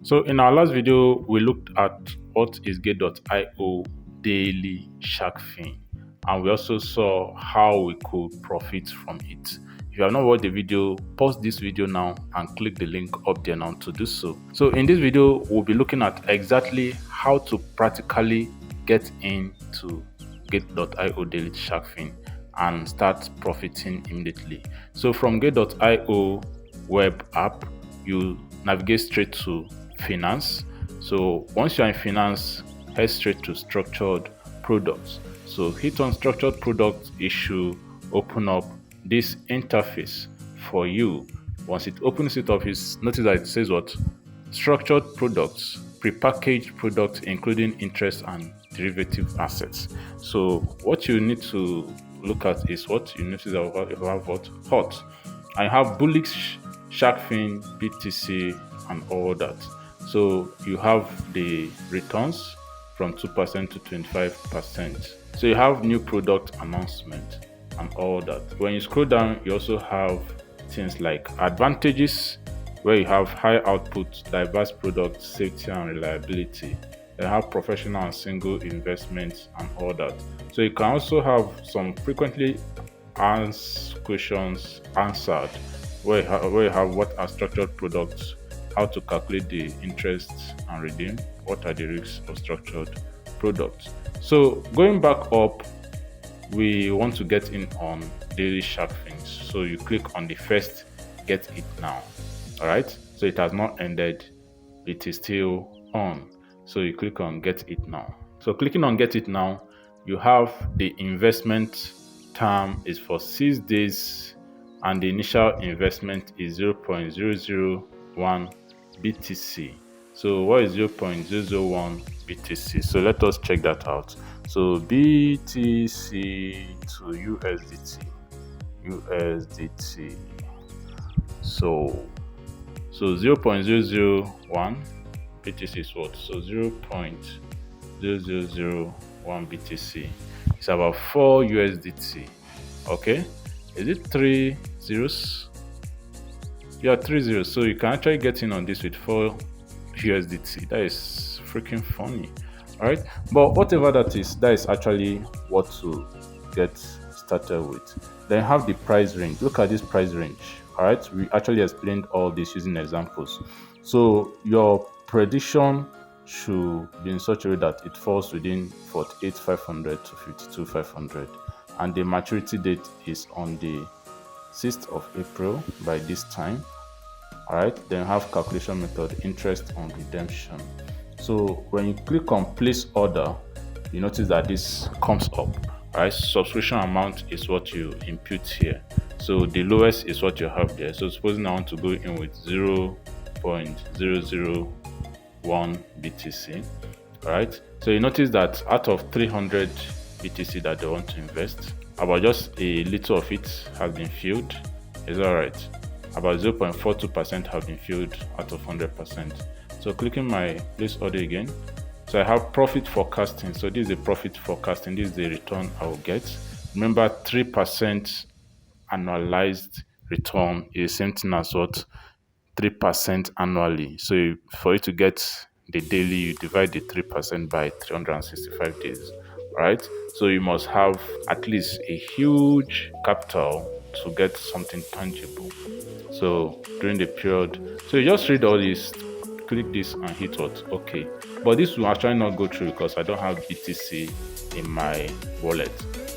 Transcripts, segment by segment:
So in our last video, we looked at what is Gateio daily SharkFin, and we also saw how we could profit from it. If you have not watched the video, pause this video now and click the link up there now to do so. So in this video, we'll be looking at exactly how to practically get into Gate.io daily SharkFin and start profiting immediately. So from Gate.io web app, you navigate straight to finance. So once you're in finance, head straight to structured products. So hit on structured products, it should open up this interface for you. Once it opens it up, notice that it says what? Structured products, prepackaged products including interest and derivative assets. So what you need to look at is what you notice that you have what? Hot. I have bullish, SharkFin, BTC and all that. So you have the returns from 2% to 25%. So you have new product announcement and all that. When you scroll down, you also have things like advantages, where you have high output, diverse products, safety and reliability. They have professional and single investments and all that. So you can also have some frequently asked questions answered, where you have what are structured products, how to calculate the interest and redeem, what are the risks of structured products. So going back up, we want to get in on daily SharkFin. So you click on the first get it now. All right, so it has not ended, it is still on. So you click on get it now. So clicking on get it now, you have the investment term is for 6 days and the initial investment is 0.001 BTC. So what is 0.001 BTC? So let us check that out. So BTC to USDT. So 0.001 BTC is what? So 0.0001 BTC is about 4 USDT. Okay, is it 3 zeros? Yeah, 3 zeros. So you can actually get in on this with 4 USDT. That is freaking funny. All right, but whatever that is actually what to get started with. Then have the price range. Look at this price range. All right, we actually explained all this using examples. So your prediction should be in such a way that it falls within 48,500 to 52,500, and the maturity date is on the 6th of April by this time. All right, then have calculation method, interest on redemption. So when you click on place order, you notice that this comes up. All right, subscription amount is what you input here. So the lowest is what you have there. So supposing I want to go in with 0.001 BTC. All right, so you notice that out of 300 BTC that they want to invest, about just a little of it has been filled. Is all right. About 0.42% have been filled out of 100%. So clicking my place order again. So I have profit forecasting. So this is the profit forecasting. This is the return I will get. Remember, 3% annualized return is the same thing as what? 3% annually. So for you to get the daily, you divide the 3% by 365 days. Right? So you must have at least a huge capital to get something tangible. So during the period, so you just read all this, click this and hit what? Okay. But this will actually not go through because I don't have BTC in my wallet.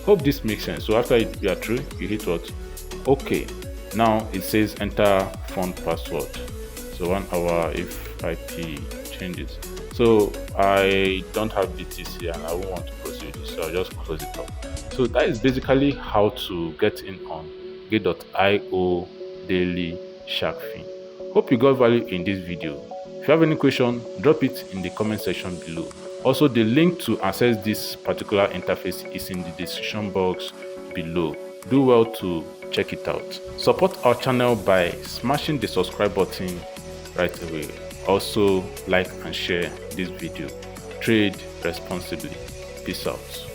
Hope this makes sense. So after you are through, you hit what? Okay. Now it says enter fund password. So 1 hour if IP changes. So I don't have BTC and I won't want to proceed, so I'll just close it up. So that is basically how to get in on Gate.io daily SharkFin. Hope you got value in this video. If you have any question, drop it in the comment section below. Also, the link to access this particular interface is in the description box below. Do well to check it out. Support our channel by smashing the subscribe button right away. Also, like and share this video. Trade responsibly. Peace out.